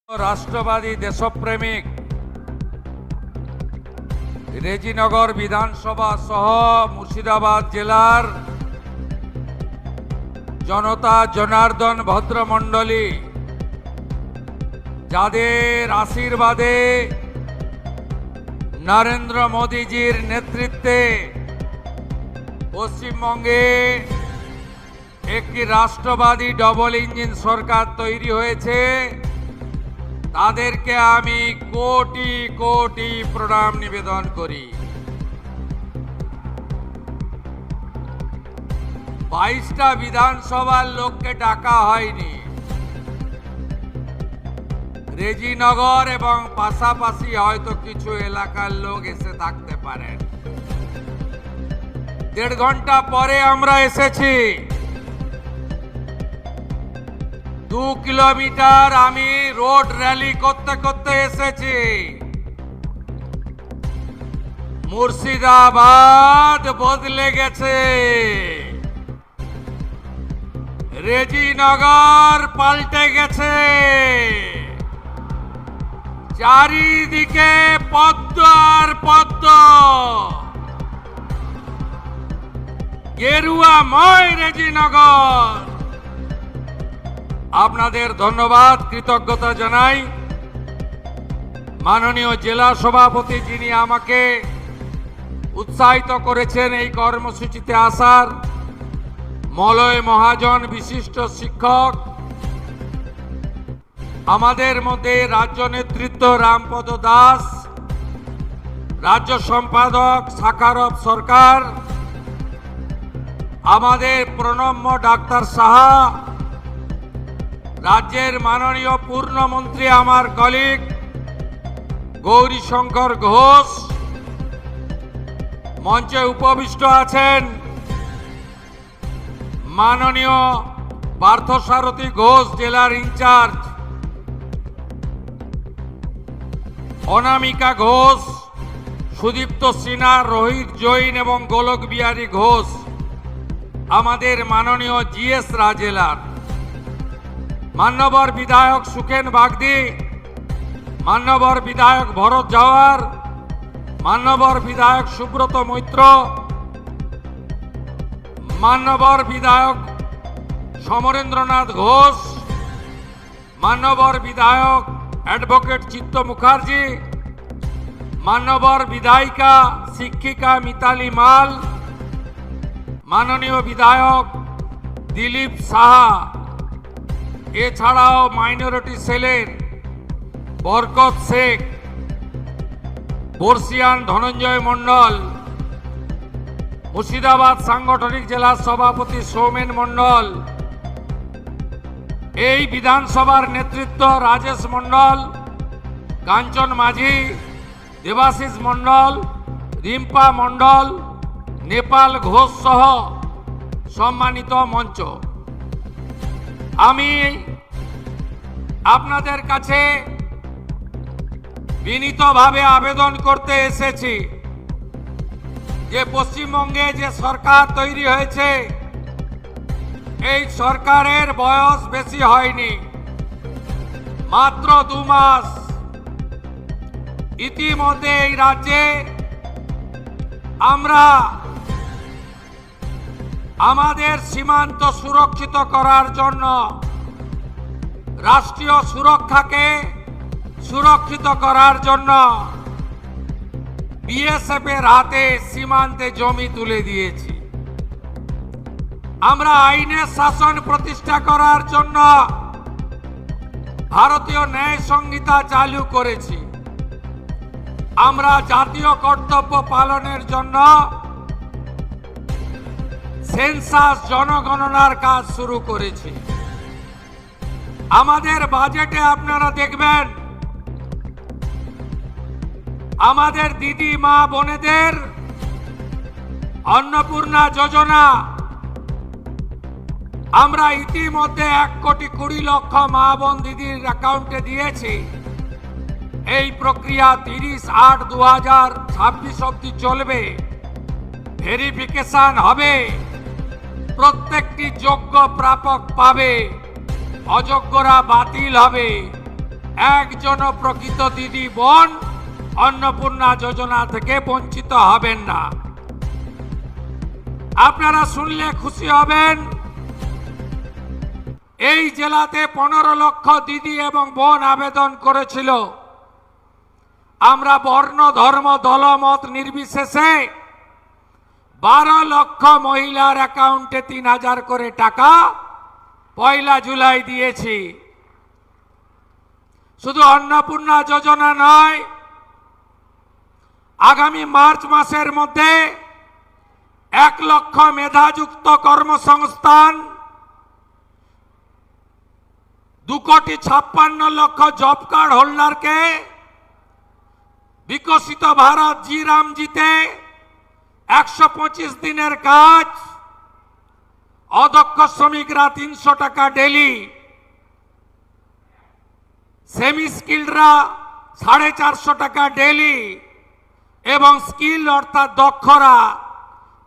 राष्ट्रवादी देशप्रेमिक रेजीनगर विधानसभा सह मुर्शिदाबाद जिलार जनता जनार्दन भद्रमंडली जादेर आशीर्वादे नरेंद्र मोदीजीर नेतृत्वे पश्चिमबंगे एक राष्ट्रवादी डबल इंजिन सरकार तैरी हয়েছে তাদেরকে আমি কোটি কোটি প্রণাম নিবেদন করি। 22টা বিধানসভার লোককে ডাকা হয়নি, রেজিনগর এবং পাশাপাশি হয়তো কিছু এলাকার লোক এসে থাকতে পারেন। 1.5 ঘন্টা পরে আমরা এসেছি। 2 কিলোমিটার আমি রোড র্যালি করতে করতে এসেছি। মুর্শিদাবাদ বদলে গেছে, রেজিনগর পাল্টে গেছে। চারিদিকে পদ্ম আর পদ্ম, গেরুয়াময় রেজিনগর। আপনাদের ধন্যবাদ, কৃতজ্ঞতা জানাই। মাননীয় জেলা সভাপতি যিনি আমাকে উৎসাহিত করেছেন এই কর্মসূচিতে আসার, মলয় মহাজন বিশিষ্ট শিক্ষক, আমাদের মধ্যে রাজ্য নেতৃত্ব রামপদ দাস, রাজ্য সম্পাদক সাকারব সরকার, আমাদের প্রণম্য ডাক্তার সাহা, রাজ্যের মাননীয় পূর্ণমন্ত্রী আমার কলিগ গৌরীশঙ্কর ঘোষ, মঞ্চে উপবিষ্ট আছেন মাননীয় পার্থসারথী ঘোষ জেলার ইনচার্জ, অনামিকা ঘোষ, সুদীপ্ত সিনহা, রোহিত জৈন এবং গোলক বিহারী ঘোষ, আমাদের মাননীয় জিএস রাজেলার, মান্যবর বিধায়ক সুখেন বাগদি, মান্যবর বিধায়ক ভরত জাওয়ার, মান্যবর বিধায়ক সুব্রত মৈত্র, মান্যবর বিধায়ক সমরেন্দ্রনাথ ঘোষ, মান্যবর বিধায়ক অ্যাডভোকেট চিত্ত মুখার্জি, মান্যবর বিধায়িকা শিক্ষিকা মিতালি মাল, মাননীয় বিধায়ক দিলীপ সাহা, এছাড়াও মাইনরিটি সেলের বরকত শেখ, বর্ষিয়ান ধনঞ্জয় মণ্ডল, মুর্শিদাবাদ সাংগঠনিক জেলা সভাপতি সৌমেন মণ্ডল, এই বিধানসভার নেতৃত্ব রাজেশ মণ্ডল, কাঞ্চন মাঝি, দেবাশিস মণ্ডল, রিম্পা মণ্ডল, নেপাল ঘোষ সহ সম্মানিত মঞ্চ, আমি আপনাদের কাছে বিনীতভাবে আবেদন করতে এসেছি যে পশ্চিমবঙ্গে যে সরকার তৈরি হয়েছে, এই সরকারের বয়স বেশি হয়নি, মাত্র 2 মাস। ইতিমধ্যে এই রাজ্যে আমরা আমাদের সীমান্ত সুরক্ষিত করার জন্য, রাষ্ট্রীয় সুরক্ষাকে সুরক্ষিত করার জন্য বিএসএফ এর হাতে সীমান্তে জমি তুলে দিয়েছি। আমরা আইনের শাসন প্রতিষ্ঠা করার জন্য ভারতীয় ন্যায় সংহিতা চালু করেছি। আমরা জাতীয় কর্তব্য পালনের জন্য সেন্সাস জনগণনার কাজ শুরু করেছি। আমাদের বাজেটে আপনারা দেখবেন আমাদের দিদি মা বোনেদের অন্নপূর্ণা যোজনা আমরা ইতিমধ্যে 1,20,00,000 মা বোন দিদির অ্যাকাউন্টে দিয়েছি। এই প্রক্রিয়া 30/8/2026 অবধি চলবে। ভেরিফিকেশন হবে, প্রত্যেকটি যোগ্য প্রাপক পাবে, অযোগ্যরা বাতিল হবে। একজনও প্রকৃত দিদি বোন অন্নপূর্ণা যোজনা থেকে বঞ্চিত হবেন না। আপনারা শুনলে খুশি হবেন, এই জেলাতে 15 লক্ষ দিদি এবং বোন আবেদন করেছিল। আমরা বর্ণ ধর্ম দলমত নির্বিশেষে 12 লক্ষ মহিলার অ্যাকাউন্টে 3000 করে টাকা 1 জুলাই দিয়েছি। শুধু অন্নপূর্ণা যোজনা নয়, আগামী মার্চ মাসের মধ্যে 1 লক্ষ মেধাযুক্ত কর্মসংস্থান, 2,56,00,000 জব কার্ড হোল্ডারকে বিকশিত ভারত জি রামজিতে 125 দিনের কাজ, অদক্ষ শ্রমিকরা 300 টাকা ডেলি, সেমি স্কিলডরা 450 টাকা ডেলি এবং স্কিল অর্থাৎ দক্ষরা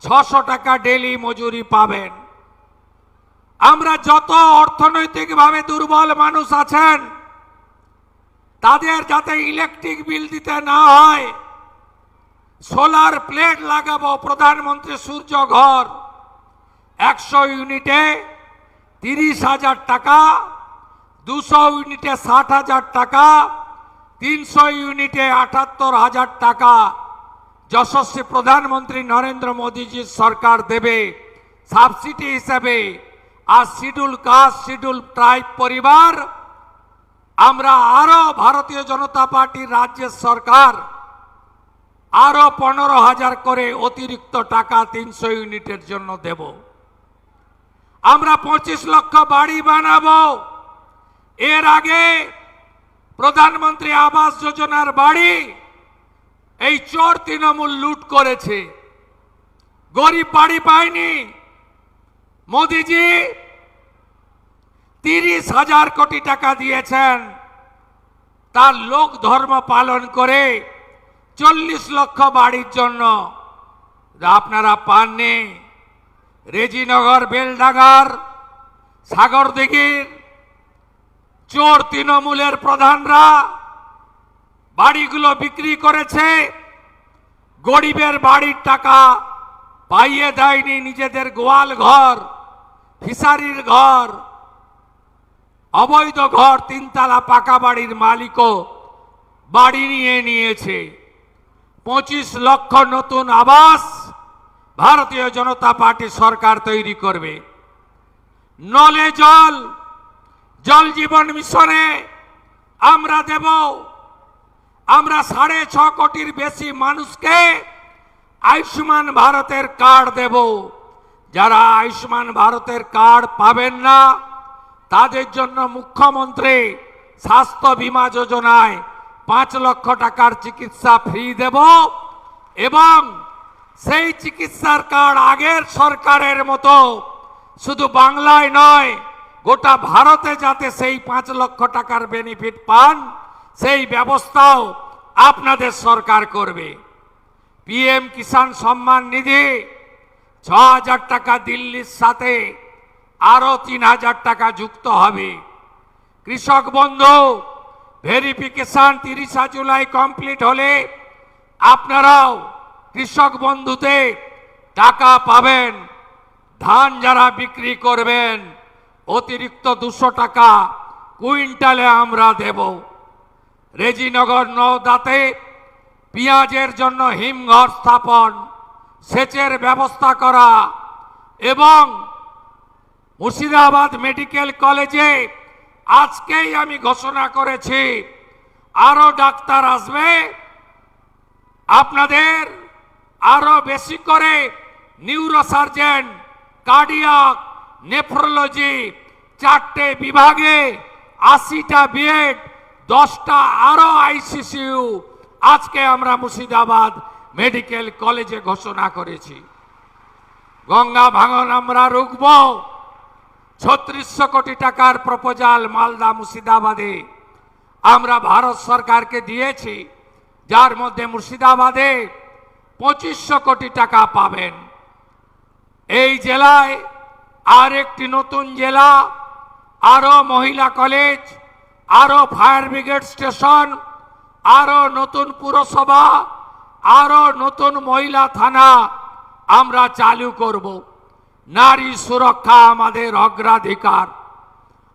600 টাকা ডেলি মজুরি পাবেন। আমরা যত অর্থনৈতিকভাবে দুর্বল মানুষ আছেন তাদের যাতে ইলেকট্রিক বিল দিতে না হয়, সোলার প্লেট লাগাবো। প্রধানমন্ত্রী সূর্য ঘর 100 ইউনিটে 30,000 টাকা, 200 ইউনিটে 60,000 টাকা, 300 ইউনিটে 78,000 টাকা যশস্বী প্রধানমন্ত্রী নরেন্দ্র মোদীজির সরকার দেবে সাবসিডি হিসেবে। আর শিডিউল কাস্ট শিডিউল ট্রাইব পরিবার আমরা আরো ভারতীয় জনতা পার্টির রাজ্যের সরকার আরো 15,000 করে অতিরিক্ত টাকা 300 ইউনিটের জন্য দেব। আমরা 25 লক্ষ বাড়ি বানাবো। এর আগে প্রধানমন্ত্রী আবাস যোজনার বাড়ি এই চোর তৃণমূল লুট করেছে, গরিব বাড়ি পায়নি। মোদিজি 30,000 কোটি টাকা দিয়েছেন, তার লোক ধর্ম পালন করে 40 লক্ষ বাড়ির জন্য। আপনারা পাননি। রেজিনগর, বেলডাঙ্গার, সাগরদিঘির চোর তৃণমূলের প্রধানরা বাড়িগুলো বিক্রি করেছে, গরিবের বাড়ির টাকা পাইয়ে দেয়নি। নিজেদের গোয়াল ঘর, ফিশারির ঘর, অবৈধ ঘর, 3 তলা পাকা বাড়ির মালিকও বাড়ি নিয়ে নিয়েছে। 25 লক্ষ নতুন আবাস ভারতীয় জনতা পার্টি সরকার তৈরি করবে। নলে জল, জল জীবন মিশনে আমরা দেব। আমরা 6.5 কোটির বেশি মানুষকে আয়ুষ্মান ভারতের কার্ড দেব। যারা আয়ুষ্মান ভারতের কার্ড পাবেন না তাদের জন্য মুখ্যমন্ত্রী স্বাস্থ্য বীমা যোজনায় 5 লক্ষ টাকার চিকিৎসা ফ্রি দেব এবং সেই চিকিৎসার কার্ড আগের সরকারের মতো শুধু বাংলায় নয় গোটা ভারতে যাতে সেই 5 লক্ষ টাকার বেনিফিট পান সেই ব্যবস্থাও আপনাদের সরকার করবে। পিএম কিষাণ সম্মান নিধি 6,000 টাকা দিল্লির সাথে আরো 3,000 টাকা যুক্ত হবে। কৃষক বন্ধু ভেরিফিকেশন 30 জুলাই কমপ্লিট হলে আপনারাও কৃষক বন্ধুতে টাকা পাবেন। ধান যারা বিক্রি করবেন অতিরিক্ত 200 টাকা কুইন্টালে আমরা দেব। রেজিনগর নওদাতে পেঁয়াজের জন্য হিমঘর স্থাপন, সেচের ব্যবস্থা করা এবং মুর্শিদাবাদ মেডিকেল কলেজে আজকেই আমি ঘোষণা করেছি আরো ডাক্তার আসবে। আপনাদের আরো বেশি করে নিউরোসার্জন, কার্ডিয়াক, নেফ্রোলজি 4টে বিভাগে 80টা বেড, 10টা আরো আইসিসিউ আজকে আমরা মুর্শিদাবাদ মেডিকেল কলেজে ঘোষণা করেছি। গঙ্গা ভাঙন আমরা রুখব। 3600 কোটি টাকার প্রপোজাল মালদা মুর্শিদাবাদে আমরা ভারত সরকারকে দিয়েছি, যার মধ্যে মুর্শিদাবাদে 2500 কোটি টাকা পাবেন। এই জেলায় আর একটি নতুন জেলা, আরো মহিলা কলেজ, আরো ফায়ার ব্রিগেড স্টেশন, আরো নতুন পুরসভা, আরো নতুন মহিলা থানা আমরা চালু করব। নারী সুরক্ষা আমাদের অগ্রাধিকার।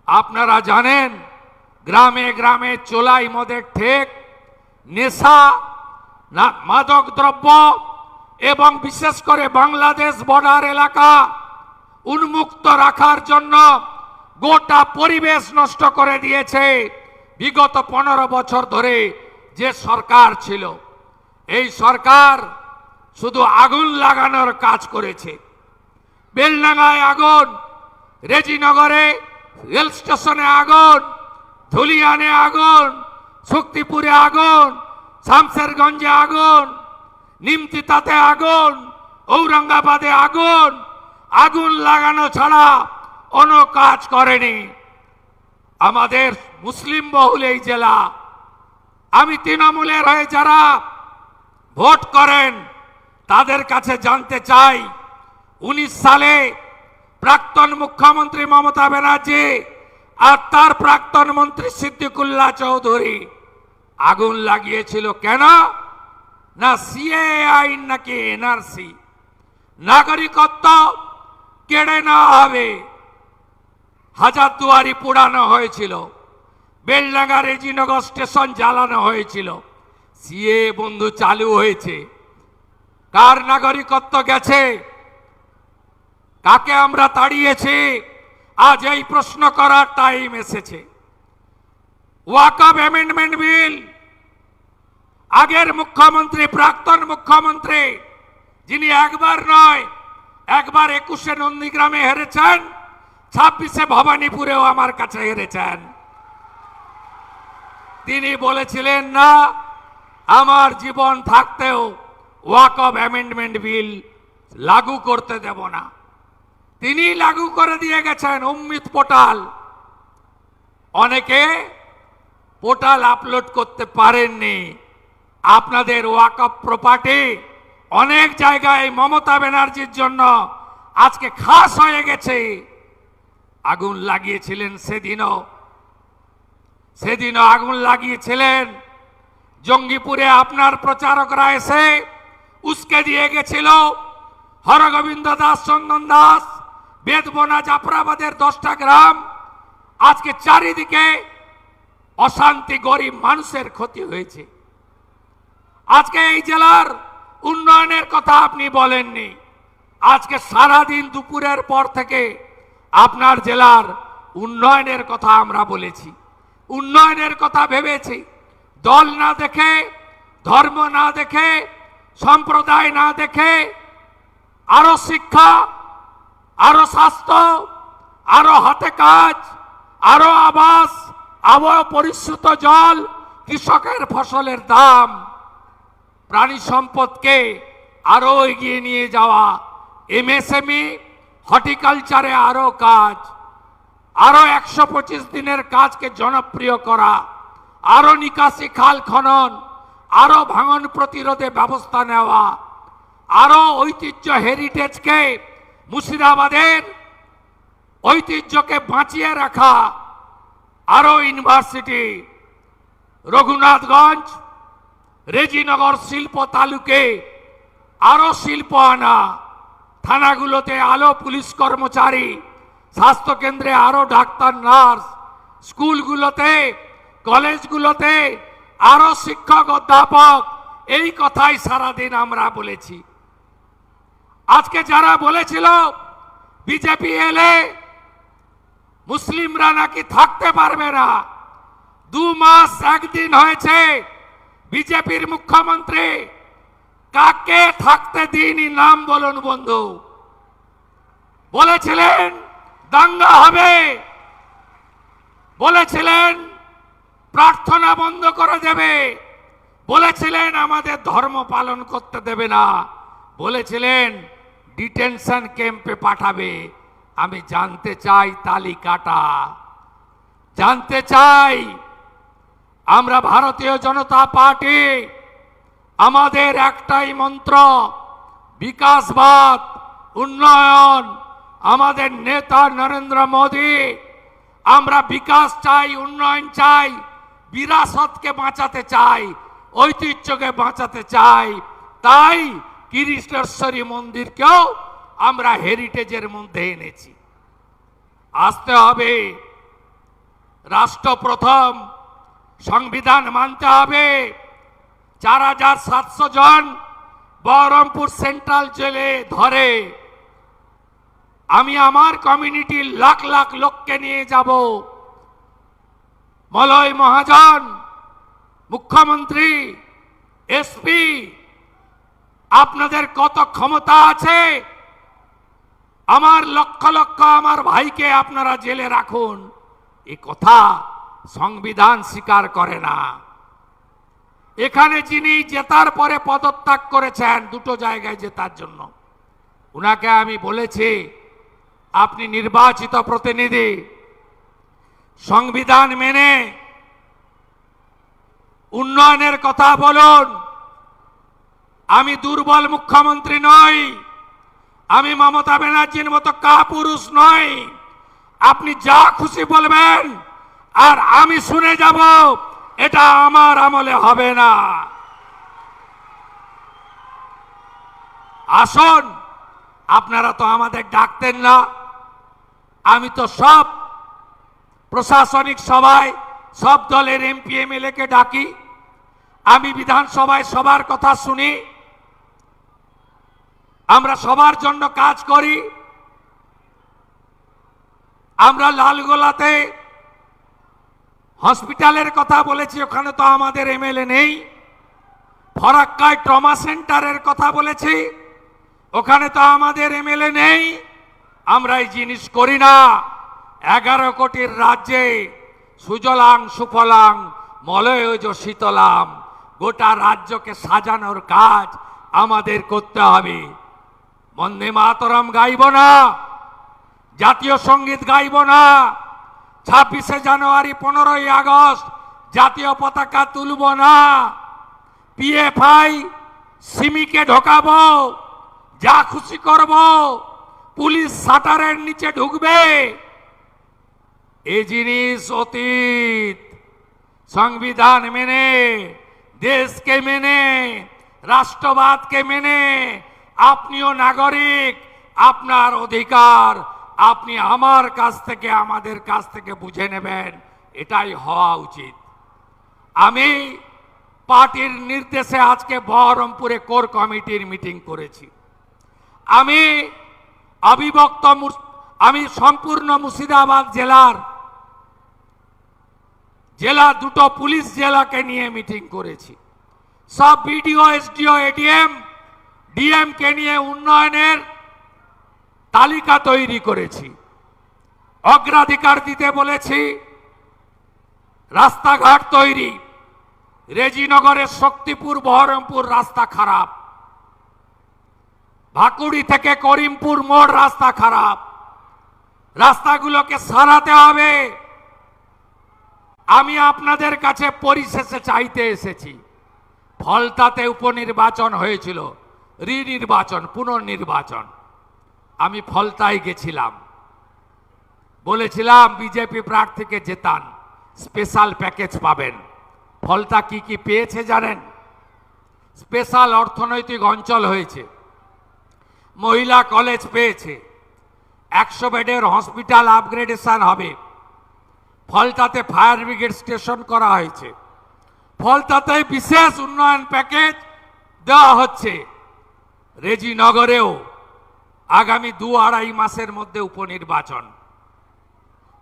আপনারা জানেন গ্রামে গ্রামে চোলাই মদের ঠেক, নেশা, মাদক দ্রব্য এবং বিশেষ করে বাংলাদেশ বর্ডার এলাকা উন্মুক্ত রাখার জন্য গোটা পরিবেশ নষ্ট করে দিয়েছে বিগত 15 বছর ধরে যে সরকার ছিল। এই সরকার শুধু আগুন লাগানোর কাজ করেছে। বেলডাঙ্গায় আগুন, রেজিনগরে রেল স্টেশনে আগুন, ধুলিয়ানে আগুন, শক্তিপুরে আগুন, শামসেরগঞ্জে আগুন, নিমতিতাতে আগুন, ঔরঙ্গাবাদে আগুন। আগুন লাগানো ছাড়া কোনো কাজ করেনি। আমাদের মুসলিম বহুল এই জেলা। আমি তৃণমূলের হয়ে যারা ভোট করেন তাদের কাছে জানতে চাই, 19 সালে প্রাক্তন মুখ্যমন্ত্রী মমতা ব্যানার্জি আর তার প্রাক্তন মন্ত্রী সিদ্দিকুল্লাহ চৌধুরী আগুন লাগিয়েছিল কেন? না সিএ আইন নাকি এনআরসি, নাগরিকত্ব কেড়ে নেওয়া হবে। হাজারদুয়ারি পোড়ানো হয়েছিল, বেলডাঙ্গা রেজিনগর স্টেশন জ্বালানো হয়েছিল। সিএ বন্ধু চালু হয়েছে, কার নাগরিকত্ব গেছে? কাকে আমরা তাড়িয়েছি? আজ এই প্রশ্ন করার টাইম এসেছে। ওয়াকফ অ্যামেন্ডমেন্ট বিল, আগের মুখ্যমন্ত্রী, প্রাক্তন মুখ্যমন্ত্রী, যিনি একবার নয় একবার 21-এ নন্দীগ্রামে হেরেছেন, 26-এ ভবানীপুরেও আমার কাছে হেরেছেন। তিনি বলেছিলেন না আমার জীবন থাকতেও ওয়াকফ অ্যামেন্ডমেন্ট বিল লাগু করতে দেব না। তিনি লাগু করে দিয়ে গেছেন। উম্মিদ পোর্টাল, অনেকে পোর্টাল আপলোড করতে পারেননি। আপনাদের ওয়াকফ প্রপার্টি অনেক জায়গায় মমতা ব্যানার্জির জন্য আজকে খাস হয়ে গেছে। আগুন লাগিয়েছিলেন সেদিনও আগুন লাগিয়েছিলেন। জঙ্গিপুরে আপনার প্রচারকরা এসে উস্কে দিয়ে গেছিল। হরগোবিন্দ দাস, চন্দন দাস, বেদবনা, জাফরাবাদের 10টা গ্রাম, আজকে চারিদিকে অশান্তি, গরিব মানুষের ক্ষতি হয়েছে। আজকে এই জেলার উন্নয়নের কথা আপনি বলেননি। আজকে সারাদিন দুপুরের পর থেকে আপনার জেলার উন্নয়নের কথা আমরা বলেছি, উন্নয়নের কথা ভেবেছি। দল না দেখে, ধর্ম না দেখে, সম্প্রদায় না দেখে, আরো শিক্ষা, আরো স্বাস্থ্য, আরো হাতে কাজ, আরো আবাস, আবহাওয়া পরিশ্রুত জল, কৃষকের ফসলের দাম, প্রাণী সম্পদকে আরো এগিয়ে নিয়ে যাওয়া, এমএসএমই, হর্টিকালচারে আরো কাজ, আরো 125 দিনের কাজকে জনপ্রিয় করা, আরো নিকাশি খাল খনন, আরো ভাঙন প্রতিরোধে ব্যবস্থা নেওয়া, আরো ঐতিহ্য হেরিটেজকে, মুর্শিদাবাদের ঐতিহ্যকে বাঁচিয়ে রাখা, আরো ইউনিভার্সিটি, রঘুনাথগঞ্জ, রেজিনগর শিল্প তালুকে আরো শিল্প আনা, থানাগুলোতে আরো পুলিশ কর্মচারী, স্বাস্থ্যকেন্দ্রে আরো ডাক্তার নার্স, স্কুলগুলোতে কলেজগুলোতে আরো শিক্ষক অধ্যাপক। এই কথাই সারাদিন আমরা বলেছি। আজকে যারা বলেছিল বিজেপি এলে মুসলিমরা নাকি থাকতে পারবে না, 2 মাস 1 দিন হয়েছে বিজেপির মুখ্যমন্ত্রী, কাকে থাকতে দিনই নাম বলুন বন্ধু। বলেছিলেন দাঙ্গা হবে, বলেছিলেন প্রার্থনা বন্ধ করে দেবে, বলেছিলেন আমাদের ধর্ম পালন করতে দেবে না, বলেছিলেন ডিটেনশন ক্যাম্পে পাঠাবে। আমি জানতে চাই তালিকাটা, জানতে চাই। আমরা ভারতীয় জনতা পার্টি, আমাদের একটাই মন্ত্র বিকাশবাদ, উন্নয়ন। আমাদের নেতা নরেন্দ্র মোদী আমরা বিকাশ চাই, উন্নয়ন চাই, বিরাসতকে বাঁচাতে চাই, ঐতিহ্যকে বাঁচাতে চাই। তাই কিরিটেশ্বরী মন্দিরকেও আমরা হেরিটেজের মধ্যে এনেছি। আসতে হবে, রাষ্ট্র প্রথম, সংবিধান মানতে হবে। 4700 জন বহরমপুর সেন্ট্রাল জেলে ধরে, আমি আমার কমিউনিটির লাখ লাখ লোককে নিয়ে যাব। মলয় মহাজন, মুখ্যমন্ত্রী, এসপি, আপনাদের কত ক্ষমতা আছে? আমার লক্ষ লক্ষ আমার ভাইকে আপনারা জেলে রাখুন, এ কথা সংবিধান স্বীকার করে না। এখানে যিনি জেতার পরে পদত্যাগ করেছেন দুটো জায়গায় জেতার জন্য, উনাকে আমি বলেছি আপনি নির্বাচিত প্রতিনিধি, সংবিধান মেনে উন্নয়নের কথা বলুন। আমি দুর্বল মুখ্যমন্ত্রী নই, আমি মমতা ব্যানার্জির মতো কাপুরুষ নই। আপনি যা খুশি বলবেন আর আমি শুনে যাব, এটা আমার আমলে হবে না। আসুন, আপনারা তো আমাদের ডাকতেন না। আমি তো সব প্রশাসনিক সভায় সব দলের এমপি এমএলএ কে ডাকি, আমি বিধানসভায় সবার কথা শুনি, আমরা সবার জন্য কাজ করি। আমরা লালগোলাতে হসপিটালের কথা বলেছি, ওখানে তো আমাদের এমএলএ নেই। ফরাক্কায় ট্রমা সেন্টারের কথা বলেছি, ওখানে তো আমাদের এমএলএ নেই। আমরা এই জিনিস করি না। 11 কোটির রাজ্যে সুজলাং সুফলাং মলয়জ শীতলাম, গোটা রাজ্যকে সাজানোর কাজ আমাদের করতে হবে। বন্দে মাতরম গাইব না, জাতীয় সঙ্গীত গাইব না, 26শে জানুয়ারি 15ই আগস্ট জাতীয় পতাকা তুলব না, পিএফআই সিমিকে ঢোকাবো, যা খুশি করব, পুলিশ শাটারের নিচে ঢুকবে। এই জিনিস অতীত। সংবিধান মেনে, দেশকে মেনে, রাষ্ট্রবাদকে মেনে আপনিও নাগরিক, আপনার অধিকার আপনি আমার কাছ থেকে, আমাদের কাছ থেকে বুঝে নেবেন, এটাই হওয়া উচিত। আমি পার্টির নির্দেশে আজকে বহরমপুরে কোর কমিটির মিটিং করেছি। আমি অবিভক্ত, আমি সম্পূর্ণ মুর্শিদাবাদ জেলা দুটো পুলিশ জেলাকে নিয়ে মিটিং করেছি। সব বিডিও, এসডিও, এডিএম, ডিএম কে নিয়ে উন্নয়নের তালিকা তৈরি করেছি। অগ্রাধিকার দিতে বলেছি রাস্তাঘাট তৈরি। রেজিনগরের শক্তিপুর বহরমপুর রাস্তা খারাপ, ভাকুড়ি থেকে করিমপুর মোড় রাস্তা খারাপ, রাস্তাগুলোকে সারাতে হবে। আমি আপনাদের কাছে পরিশেষে চাইতে এসেছি, ফলতাতে উপনির্বাচন হয়েছিল, রিনির্বাচন, পুনর্নির্বাচন। আমি ফলতায় গেছিলাম, বলেছিলাম বিজেপি প্রার্থীকে জেতান, স্পেশাল প্যাকেজ পাবেন। ফলতা কি কি পেয়েছে জানেন? স্পেশাল অর্থনৈতিক অঞ্চল হয়েছে, মহিলা কলেজ পেয়েছে, 100 বেডের হসপিটাল আপগ্রেডেশন হবে, ফলতাতে ফায়ার ব্রিগেড স্টেশন করা হয়েছে, ফলতাতে বিশেষ উন্নয়ন প্যাকেজ দেওয়া হচ্ছে। রেজিনগরেও আগামী 2-2.5 মাসের মধ্যে উপনির্বাচন।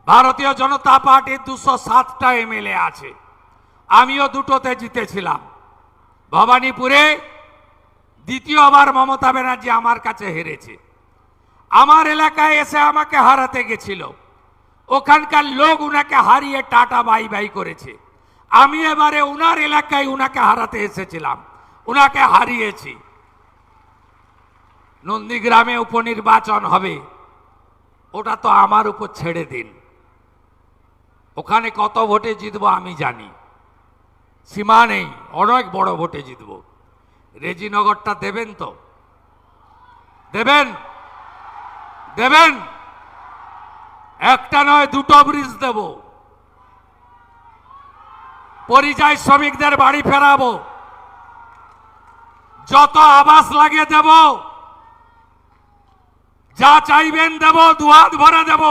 ভারতীয় জনতা পার্টির 207টা এমএলএ আছে, আমিও দুটোতে জিতেছিলাম। ভবানীপুরে দ্বিতীয়বার মমতা ব্যানার্জি আমার কাছে হেরেছে। আমার এলাকায় এসে আমাকে হারাতে গেছিল, ওখানকার লোক উনাকে হারিয়ে টাটা বাই বাই করেছে। আমি এবারে উনার এলাকায় উনাকে হারাতে এসেছিলাম, উনাকে হারিয়েছি। নন্দীগ্রামে উপনির্বাচন হবে, ওটা তো আমার উপর ছেড়ে দিন। ওখানে কত ভোটে জিতবো আমি জানি, সীমা নেই, অনেক বড় ভোটে জিতবো। রেজিনগরটা দেবেন তো? দেবেন? দেবেন? একটা নয় দুটো ব্রিজ দেব, পরিযায়ী শ্রমিকদের বাড়ি ফেরাবো, যত আবাস লাগে দেব, যা চাইবেন দেব, দুহাত ভরে দেব।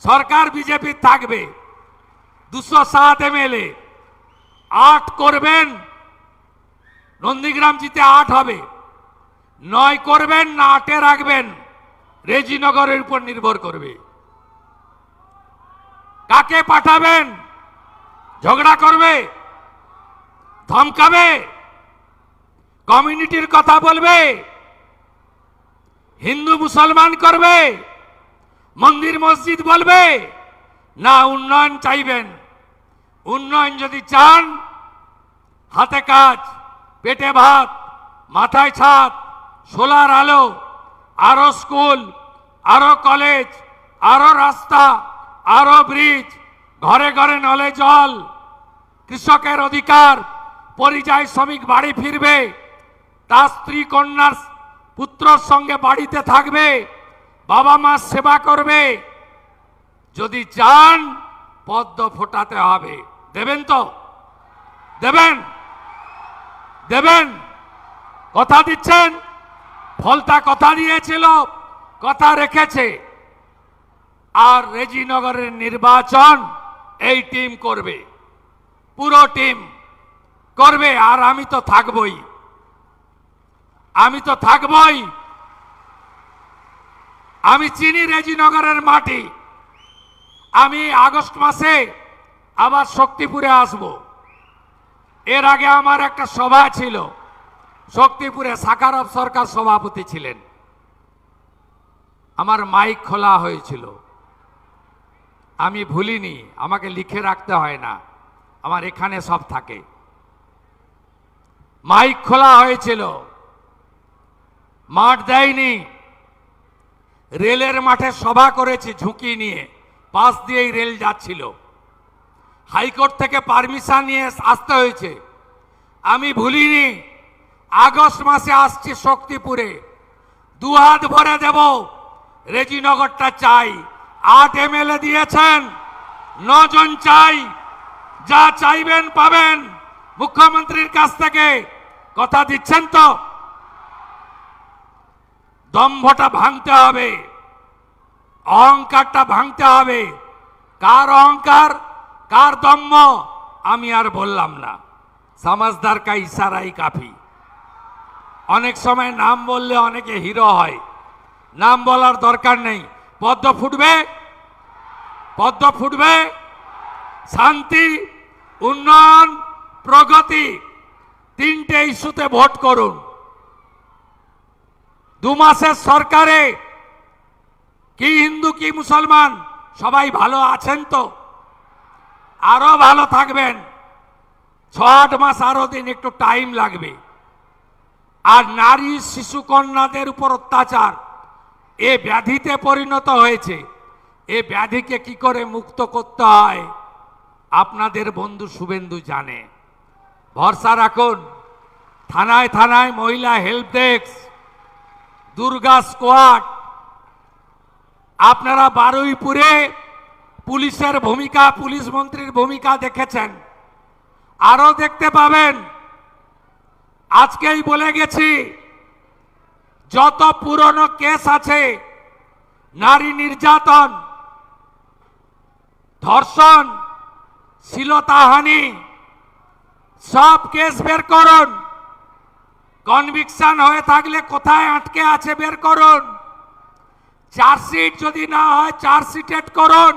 সরকার বিজেপি থাকবে, 207 এমএলএ, 8 করবেন, নন্দীগ্রাম জিতে 8 হবে, 9 করবেন না 8-এ রাখবেন, রেজিনগরের উপর নির্ভর করবে। কাকে পাঠাবেন? ঝগড়া করবে, ধমকাবে, কমিউনিটির কথা বলবে, হিন্দু মুসলমান করবে, মন্দির মসজিদ বলবে, না উন্নয়ন চাইবেন? উন্নয়ন যদি চান, হাতে কাজ, পেটে ভাত, মাথায় ছাদ, সোলার আলো, আরো স্কুল, আরো কলেজ, আরো রাস্তা, আরো ব্রিজ, ঘরে ঘরে নলে জল, কৃষকের অধিকার, পরিযায়ী শ্রমিক বাড়ি ফিরবে, তার স্ত্রী কন্যার পুত্রর সঙ্গে বাড়িতে থাকবে, বাবা মা সেবা করবে। যদি চান পদ্ম ফোটাতে হবে, দেবেন তো? দেবেন? দেবেন? কথা দিচ্ছেন? ফলতা কথা দিয়েছিল, কথা রেখেছে। আর রেজিনগরের নির্বাচন এই টিম করবে, পুরো টিম করবে। আর আমি তো থাকবই, আমি তো থাকবই। আমি চিনি রেজিনগরের মাটি। আমি আগস্ট মাসে আবার শক্তিপুরে আসব। এর আগে আমার একটা সভা ছিল শক্তিপুরে, সাকারব সরকার সভাপতি ছিলেন। আমার মাইক খোলা হয়েছিল, আমি ভুলিনি, আমাকে লিখে রাখতে হয় না, আমার এখানে সব থাকে। মাইক খোলা হয়েছিল, মাঠ দেয়নি, রেলের মাঠে সভা করেছি ঝুঁকি নিয়ে, পাশ দিয়েই রেল যাচ্ছিল, হাইকোর্ট থেকে পারমিশন নিয়ে আসতে হয়েছে। আমি ভুলিনি, আগস্ট মাসে আসছি শক্তিপুরে, দুহাত ভরে দেব। রেজিনগরটা চাই, 8 এমএলএ দিয়েছেন, 9 জন চাই, যা চাইবেন পাবেন মুখ্যমন্ত্রীর কাছ থেকে। কথা দিচ্ছেন তো? দম্ভটা ভাঙতে হবে, অহংকারটা ভাঙতে হবে। কার অহংকার, কার দম্ভ আমি আর বললাম না, সমাজদার কা ইশারাই কাফি। অনেক সময় নাম বললে অনেকে হিরো হয়, নাম বলার দরকার নেই। পদ্ম ফুটবে, পদ্ম ফুটবে। শান্তি, উন্নয়ন, প্রগতি, 3টে ইস্যুতে ভোট করুন। 2 মাসের সরকারে কি হিন্দু কি মুসলমান সবাই ভালো আছেন তো? আরো ভালো থাকবেন। 6-8 মাস আরো দিন, একটু টাইম লাগবে। আর নারী শিশু কন্যাদের উপর অত্যাচার এ ব্যাধিতে পরিণত হয়েছে। এ ব্যাধিকে কি করে মুক্ত করতে হয় আপনাদের বন্ধু শুভেন্দু জানে। ভরসা রাখুন। থানায় থানায় মহিলা হেল্প ডেস্ক, দুর্গা স্কোয়াড। আপনারা বারুইপুরে পুলিশের ভূমিকা, পুলিশ মন্ত্রীর ভূমিকা দেখেছেন, আরো দেখতে পাবেন। আজকেই বলে গেছি, যত পুরনো কেস আছে, নারী নির্যাতন, ধর্ষণ, শ্লীলতাহানি, সব কেস বের করুন। কনভিকশন হয়ে থাকলে কোথায় আটকে আছে বের করুন। চার্জশিট যদি না হয় চার্জশিটেড করুন।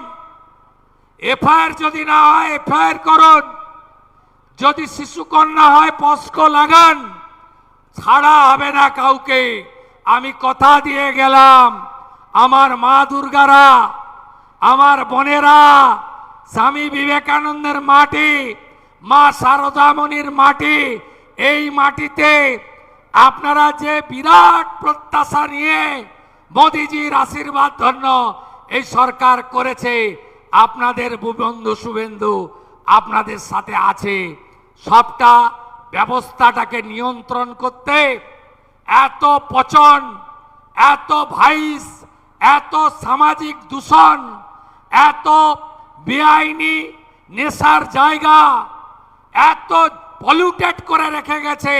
এফআইআর যদি না হয় এফআইআর করুন। যদি শিশু কন্যা হয় পস্কো লাগান, ছাড়া হবে না কাউকে। আমি কথা দিয়ে গেলাম, আমার মা দুর্গারা, আমার বোনেরা, স্বামী বিবেকানন্দের মাটি, মা শারদামণির মাটি, এই মাটিতে আপনারা যে বিরাট প্রত্যাশা নিয়ে মোদিজির আশীর্বাদ ধন্য এই সরকার করেছে, আপনাদের বন্ধু শুভেন্দু আপনাদের সাথে আছে। সবটা ব্যবস্থাটাকে নিয়ন্ত্রণ করতে এত পচন, এত ভাইস, এত সামাজিক দূষণ, এত বেআইনি নেশার জায়গা, এত পলিউটেড করে রেখে গেছে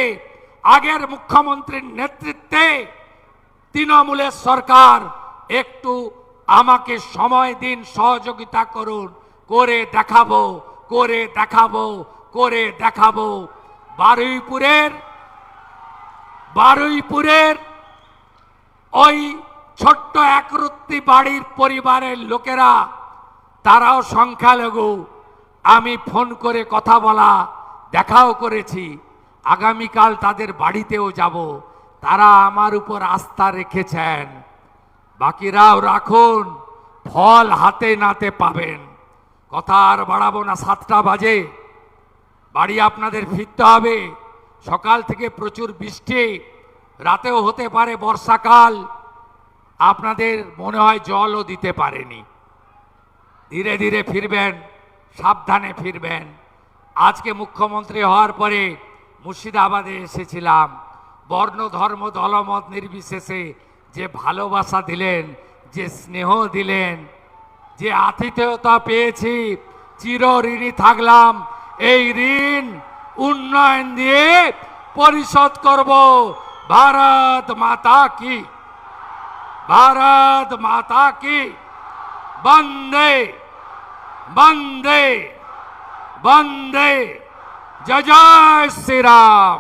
আগের মুখ্যমন্ত্রীর নেতৃত্বে তৃণমূলের সরকার। একটু আমাকে সময় দিন, সহযোগিতা করুন, করে দেখাবো, করে দেখাবো, করে দেখাবো। বারুইপুরের ওই ছোট্ট একরত্তি বাড়ির পরিবারের লোকেরা, তারাও সংখ্যালঘু। আমি ফোন করে কথা বলা, দেখাও করেছি। আগামীকাল তাদের বাড়িতেও যাব। তারা আমার উপর আস্থা রেখেছেন। বাকিরাও রাখুন, ফল হাতে নাতে পাবেন। কথা আর বাড়াবো না, 7টা বাজে বাড়ি আপনাদের ফিরতে হবে। সকাল থেকে প্রচুর বৃষ্টি, রাতেও হতে পারে বর্ষাকাল, আপনাদের মনে হয় জলও দিতে পারেনি। ধীরে ধীরে ফিরবেন, সাবধানে ফিরবেন। আজকে মুখ্যমন্ত্রী হওয়ার পরে মুর্শিদাবাদে এসেছিলাম। বর্ণ ধর্ম দলমত নির্বিশেষে যে ভালোবাসা দিলেন, যে স্নেহ দিলেন, যে আতিথেয়তা পেয়েছি, চির ঋণী থাকলাম। এই ঋণ উন্নয়ন দিয়ে পরিশোধ করব। ভারত মাতা কি, ভারত মাতা কি। বন্দে বন্দে বন্দে। জয় জয় শ্রীরাম।